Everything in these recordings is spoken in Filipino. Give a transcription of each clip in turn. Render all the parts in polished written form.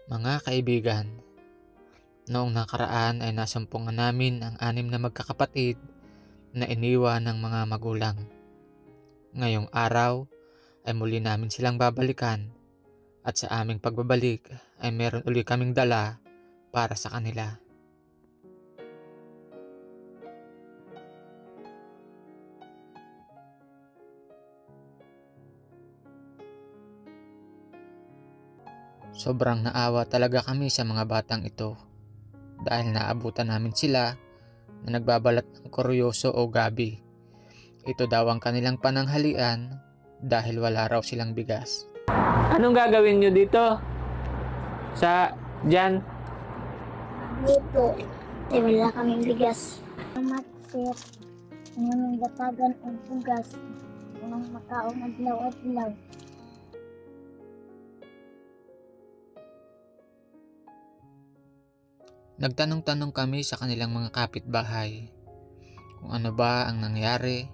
Mga kaibigan, noong nakaraan ay nasumpungan namin ang 6 na magkakapatid na iniwan ng mga magulang. Ngayong araw ay muli namin silang babalikan at sa aming pagbabalik ay meron uli kaming dala para sa kanila. Sobrang naawa talaga kami sa mga batang ito dahil naabutan namin sila na nagbabalat ng koryoso o gabi. Ito daw ang kanilang pananghalian dahil wala raw silang bigas. Anong gagawin nyo dito? Dyan? Dito, ay wala kaming bigas. Salamat, sir. Ang gatagan ang bugas. Ang makaong adlaw-adlaw. Nagtanong-tanong kami sa kanilang mga kapitbahay kung ano ba ang nangyari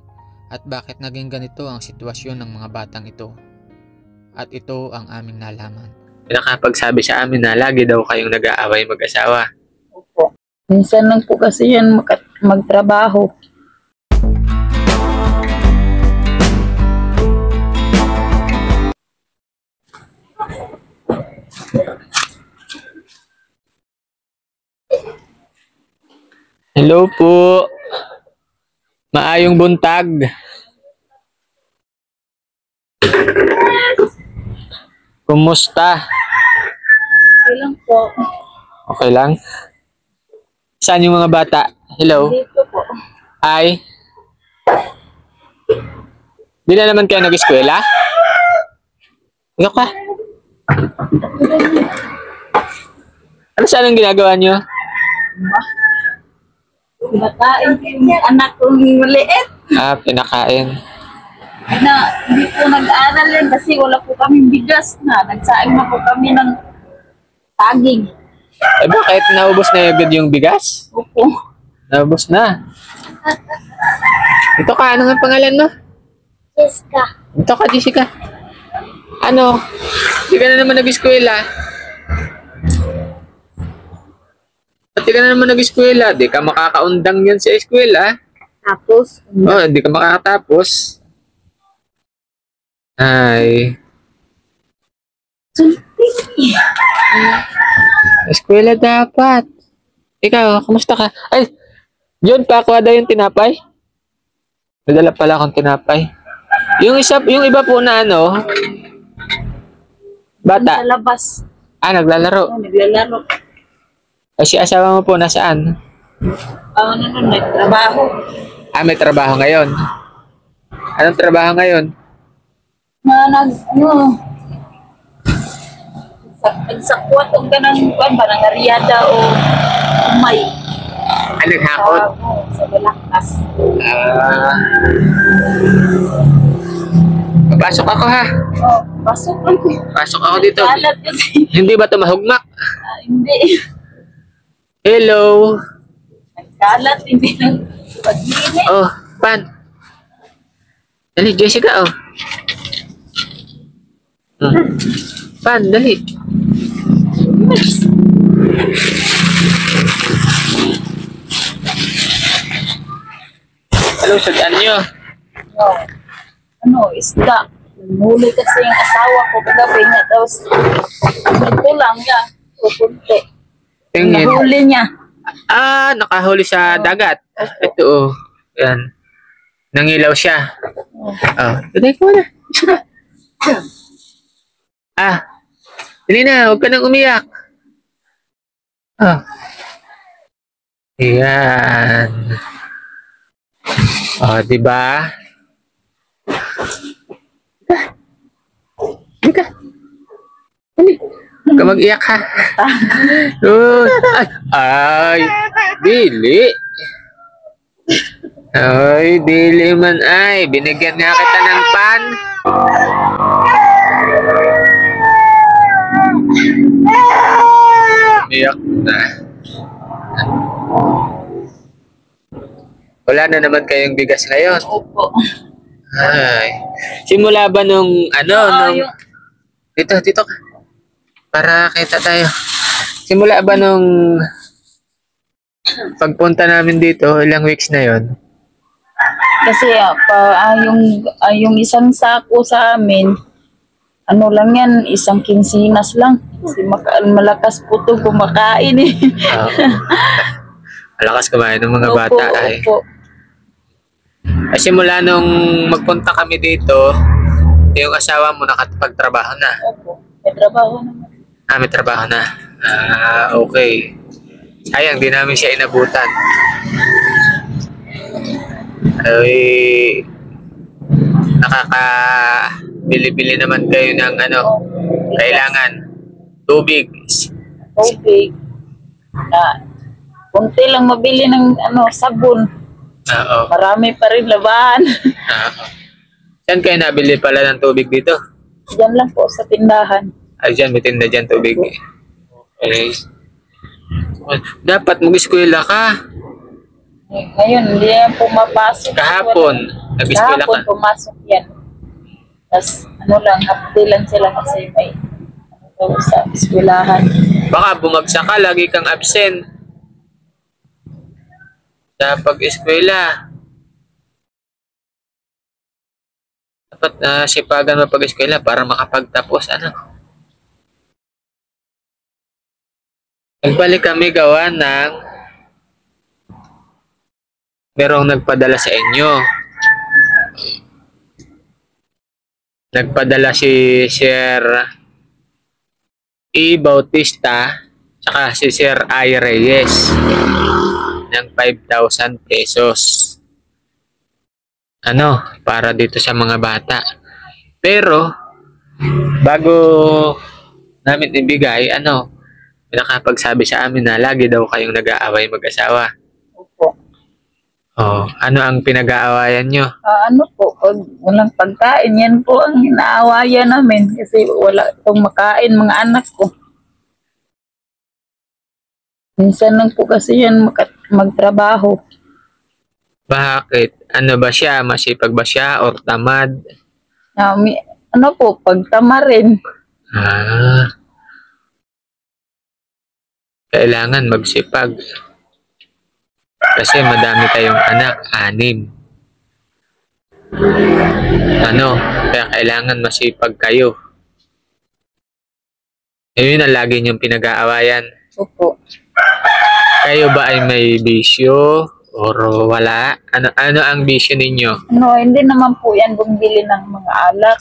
at bakit naging ganito ang sitwasyon ng mga batang ito. At ito ang aming nalaman. Nakapagsabi sa amin na lagi daw kayong nag-aaway mag-asawa. Opo. Minsan lang po kasi yan magtrabaho. Hello po. Maayong buntag. Kumusta? Okay lang po. Okay lang? Saan yung mga bata? Hello? Dito po. Ay? Di na naman kayo nag-eskwela? Ikaw ka? Ano saan ang ginagawa nyo? Batayin yung anak kong maliit. Pinakain. Hindi po nag-aaral yan kasi wala po kaming bigas na. Nagsaing na po kami ng saging. Bakit naubos na agad yung bigas? Opo. Naubos na. Ito ka, ano nga pangalan mo? Jessica, Ito ka, Jessica. Ano? Hindi ka na naman nag-eskwela. Pati ka na naman nag-eskwela. Di ka makakaundang yan sa eskwela. Tapos, Di ka makakatapos. Ay. Eskwela dapat. Ikaw, kumusta ka? Ay, John, pakuha daw yung tinapay. Nadala pala akong tinapay. Yung iba po na bata. sa labas. Naglalaro. Naglalaro. Ay, si asawa mo po nasaan? Nagtrabaho. May trabaho ngayon. Anong trabaho ngayon? Nagsakwat o ganang barangariada o may. Naghakot? Sa Balaktas. Papasok ako ha. Pasok lang. Pasok ako dito. Kalat kasi. Hindi ba ito mahugmak? Hindi. Hello. Nagkalat, hindi lang pag-init. Pan. Dali, Jessica, Pan, dali. Hello, sadaan nyo. Isda. Nuli kasi yung asawa ko kagabi niya. Tapos, ito lang niya. Pupunti. Tingin. Nahuli niya. Nakahuli sa dagat. Ito, yan. Nangilaw siya. Dali ko na. Dali na, huwag ka nang umiyak. Yan. Diba? Dali. Huwag ka mag-iyak ha. Ay, dili. Ay, dili man ay. Binigyan nga kita ng pan. Iyak na. Wala na naman kayong bigas ngayon. Opo. Ay. Simula ba nung Yung Dito ka. para kita tayo. Simula ba nung pagpunta namin dito, ilang weeks na yon? Kasi yung isang sako sa amin, ano lang yan, isang kinsinas lang. Kasi malakas po ito kumakain eh. Malakas kumain ng mga Opo, bata ay. opo. Simula nung magpunta kami dito, yung asawa mo nakapagtrabaho na. Opo, may trabaho naman. May trabaho na. Okay. Sayang, di namin siya inabutan. Ay, nakakabili-bili naman kayo ng kailangan. Tubig. Tubig. Na, kunti lang mabili ng sabon. Oo. Marami pa rin labahan. Saan kayo nabili pala ng tubig dito? Diyan lang po sa tindahan. Dyan, may tinda dyan tubig. Okay. Dapat mag-eskwela ka. Ngayon, hindi yan pumapasok. Kahapon, nag-eskwela Kahapon ka. pumasok yan. Tapos, half day lang sila kasi may sa eskwelahan. Baka bumagsak ka, lagi kang absent. Sa pag-eskwela. Dapat sipagan mo pag-eskwela para makapagtapos. Nagbalik kami gawa ng merong nagpadala sa inyo. Nagpadala si Sir E. Bautista saka si Sir I. Reyes ng 5,000 pesos. Para dito sa mga bata. Pero, bago namin ibigay, nakapagsabi sa amin na lagi daw kayong nag-aaway mag-asawa. Opo. Ano ang pinag-aawayan nyo? Pag walang pagkain, yan po ang inaawayan namin kasi wala itong makain mga anak ko. Minsan lang po kasi yan magtrabaho. Bakit? Ano ba siya? Masipag ba siya or tamad? Pagtama rin. Kailangan magsipag. Kasi madami kayong anak, 6. Kaya kailangan masipag kayo. Yun ang lagi niyong pinag-aawayan. Opo. Kayo ba ay may bisyo or wala? Ano ang bisyo ninyo? Hindi naman po yan bumili ng mga alak.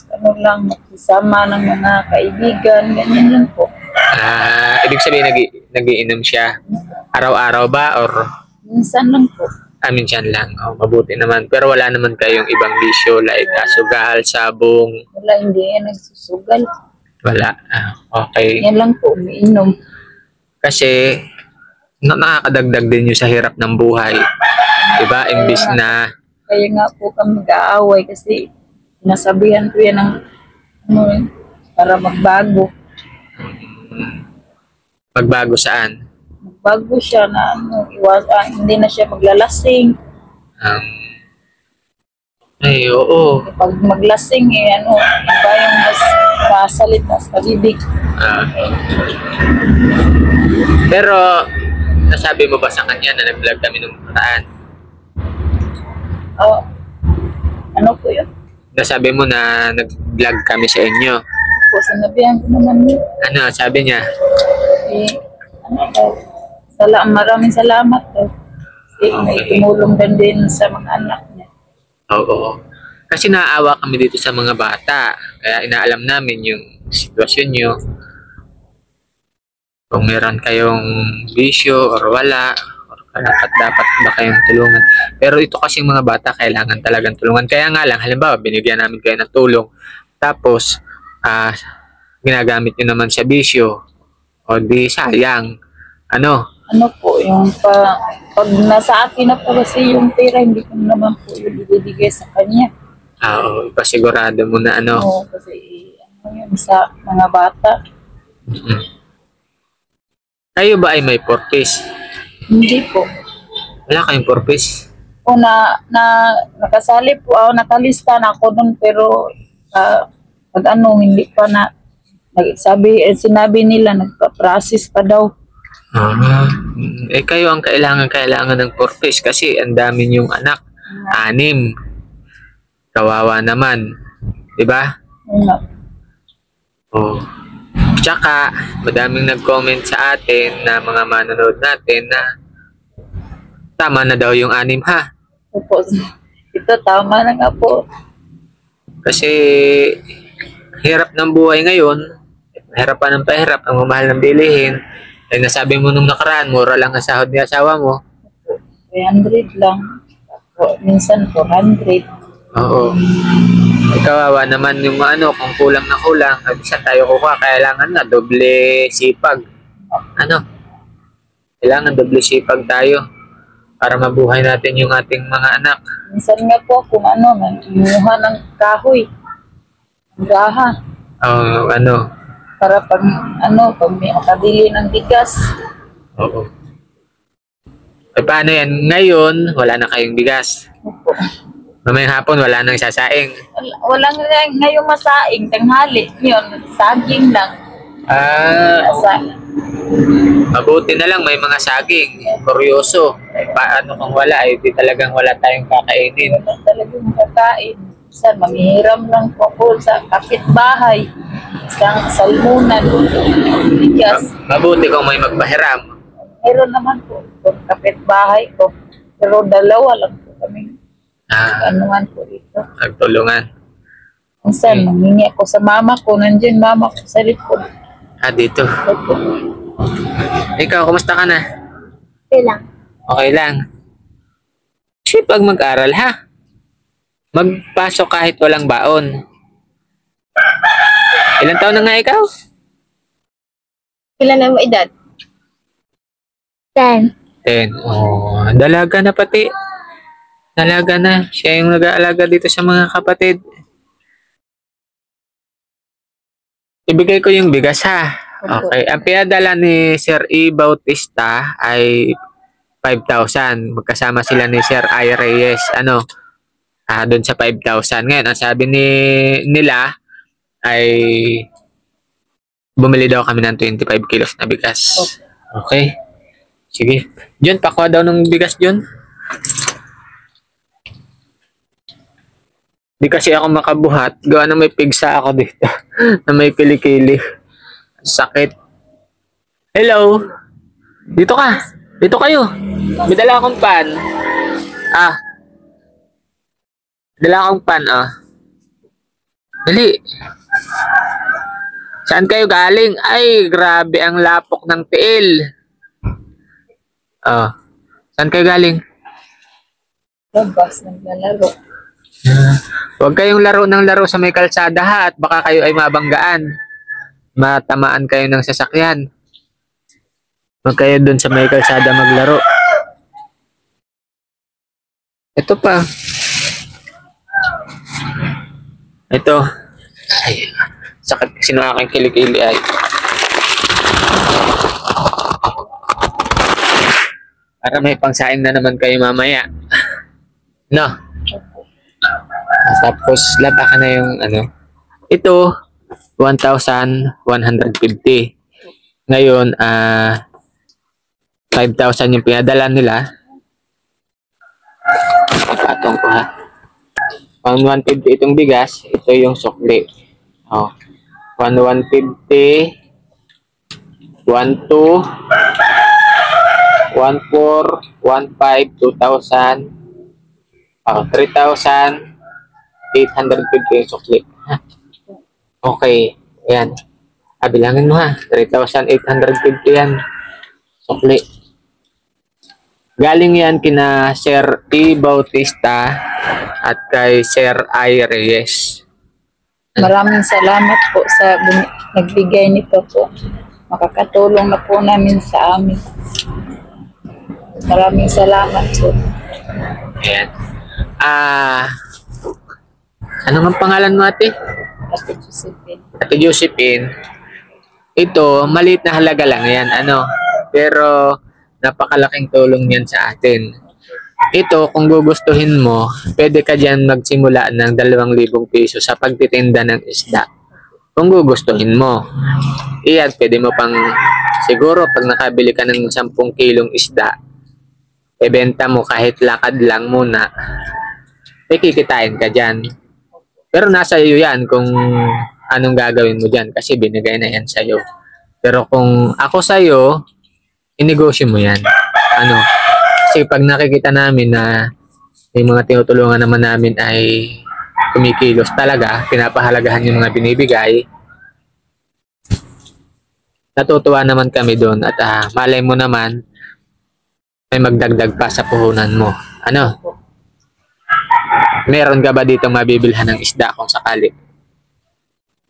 Makisama ng mga kaibigan. Ganyan lang po. Ibig sabihin nagiinom siya araw-araw ba or Minsan lang po. minsan lang? Mabuti naman. Pero wala naman kayong ibang bisyo like sugal, sabong? Wala, hindi yan nagsusugal. Wala. Okay. Yan lang po, umiinom. Kasi nakakadagdag din yun sa hirap ng buhay. Diba? Imbis na Kaya nga po kami mag-aaway kasi nasabihan ko yan ng para magbago. magbago saan? Magbago siya na hindi na siya maglalasing. Ay, oo. Pag maglasing iba yung mas masalita sa bibig. Pero nasabi mo ba sa kanya na nag-vlog kami nung nakaraan? Ano po yun? Nasabi mo na nag-vlog kami sa inyo. Po, sinabihan ko naman yun. Ano sabi niya? Maraming salamat daw. Kasi may tumulong din sa mga anak niya. Oo. Kasi naaawa kami dito sa mga bata. Kaya inaalam namin yung sitwasyon nyo. Kung meron kayong bisyo or wala, or dapat ba kayong tulungan. Pero ito kasing mga bata, kailangan talagang tulungan. Kaya nga lang, halimbawa, binigyan namin kayo ng tulong. Tapos, ginagamit nyo naman sa bisyo. O di sayang. Ano po, yung pag nasa akin na po kasi yung pera, hindi ko naman po yung ibibigay sa kanya. Oo, ipasigurado mo na Oo, kasi yun sa mga bata. Kayo ba ay may purpose? Hindi po. Wala kayong purpose? O nakasali po ako, nakalista na ako doon pero pag hindi pa Sinabi nila nagpa-process pa daw. Kayo ang kailangan ng 4 piece kasi ang dami yung anak. 6. Kawawa naman. Diba? Ano? Oh. Tsaka, madaming nag-comment sa atin na mga manonood natin na tama na daw yung 6 ha. Opo. Ito tama na nga po. Kasi hirap ng buhay ngayon, hirap pa ng pahirap, ang mamahal ng bilihin. Eh nasabi mo nung nakaraan, mura lang ang sahod ni asawa mo. 300 lang. Minsan 400. Oo. Ay, kawawa naman yung kung kulang na kulang. Isa tayo kuha, kailangan na doble sipag. Kailangan doble sipag tayo para mabuhay natin yung ating mga anak. Minsan nga po kung nanguha ng kahoy. Gaha. Para pag may makabili ng bigas. Oo. Eh paano yan? Ngayon, wala na kayong bigas. Opo. Mamayang hapon, wala nang sasaing. Walang ngayong masaing, tanghali. Yun, saging lang. Mabuti na lang may mga saging. Kuryoso. Eh, paano kung wala? Eh, di talagang wala tayong kakainin. Wala talagang kakain. Minsan, manghiram lang po ako sa kapitbahay. Isang salmunan. Bigas. Mabuti kung may magpahiram. Meron naman po kapitbahay ko. Pero dalawa lang po kami. Anuhan po dito. Nagtulungan. Minsan, manghingi ako sa mama ko. Nandiyan mama ko sa likod. Dito. Opo. Ikaw, kumusta ka na? Okay lang. Okay lang. Sipag mag-aral ha. Magpasok kahit walang baon. Ilang taon na nga ikaw? Ilan na mo edad? 10. 10. Oh, dalaga na pati. Dalaga na. Siya yung nag-aalaga dito sa mga kapatid. Ibigay ko yung bigas ha. Okay. Ang pinadala ni Sir E. Bautista ay 5,000. Magkasama sila ni Sir I. Reyes. Doon sa 5,000. Ngayon, ang sabi nila ay bumili daw kami ng 25 kilos na bigas. Okay. Sige. John, pakuha daw ng bigas, John. Di kasi ako makabuhat. Gawa na may pigsa ako dito. Na may kilikili. Sakit. Hello. Dito ka. Dito kayo. May dala akong pan. Dala akong pan, Dali. Saan kayo galing? Ay, grabe ang lapok ng tiil. Saan kayo galing? Labas, naglalaro. Huwag kayong laro ng laro sa may kalsada ha, at baka kayo ay mabanggaan. Matamaan kayo ng sasakyan. Huwag kayo dun sa may kalsada maglaro. Ito pa. Ito. Ay, sakit kasi ng aking kilikili ay. Para may pangsaing na naman kayo mamaya. No? Tapos, laba ka na yung Ito, 1,150. Ngayon, 5,000 yung pinadala nila. Patong ko ha. 1,150 itong bigas. Ito yung sukli. 1,150. 1,2. 1,4. 1,5. 2,000. 3,850 yung sukli. Okay. Ayan. Bilangin mo ha. 3,850 yan. Sukli. Galing yan kina Sir E. Bautista at kay Sir I. Reyes. Maraming salamat po sa nagbigay nito po. Makakatulong na po namin sa amin. Maraming salamat po. Ayan. Ano nga pangalan mo, ate? Ate Josephine. Ate Josephine. Ito, maliit na halaga lang yan. Pero napakalaking tulong yan sa atin. Ito, kung gugustuhin mo, pwede ka dyan magsimula ng 2,000 piso sa pagtitinda ng isda. kung gugustuhin mo. Iyan, pwede mo pang, siguro pag nakabili ka ng 10 kilong isda, ibenta mo kahit lakad lang muna, kikitain ka dyan. Pero nasa iyo yan kung anong gagawin mo dyan kasi binigay na yan sa'yo. Pero kung ako sa'yo, inegosyo mo yan. Ano? Kasi pag nakikita namin na yung mga tinutulungan naman namin ay kumikilos talaga, pinapahalagahan yung mga binibigay, natutuwa naman kami doon at malay mo naman may magdagdag pa sa puhunan mo. Ano? Meron ka ba dito mabibilhan ng isda kung sakali?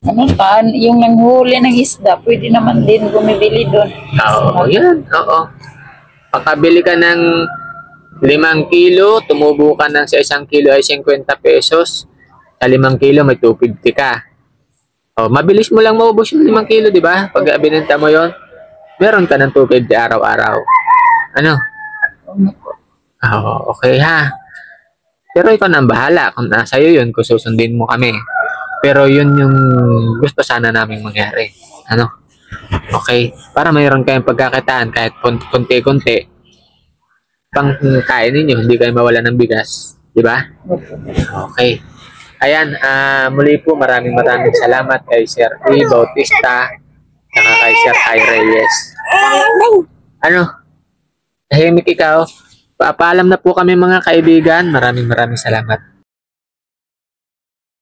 Ano pa, yung nanghuli ng isda, pwede naman din bumibili doon. Oo, yan. Oo. Pakabili ka ng 5 kilo, tumubo ka ng sa 1 kilo ay 50 pesos. Sa 5 kilo, may 250 ka. Oh, mabilis mo lang maubos yung 5 kilo, di ba? Pag binenta mo yon, meron ka ng 250 araw-araw. Ano? Oh, okay ha. Pero ikaw na ang bahala kung nasa iyo yun, kung susundin mo kami. Pero yun yung gusto sana naming mangyari. Ano? Okay? Para mayroon kayong pagkakitaan kahit konti-konti. Pang kain ninyo, hindi kayo mawala ng bigas. Di ba? Okay. Ayan, muli po maraming salamat kay Sir E. Bautista at kay Sir I. Reyes. Ano? Tahimik ikaw. Paalam na po kami mga kaibigan. Maraming salamat.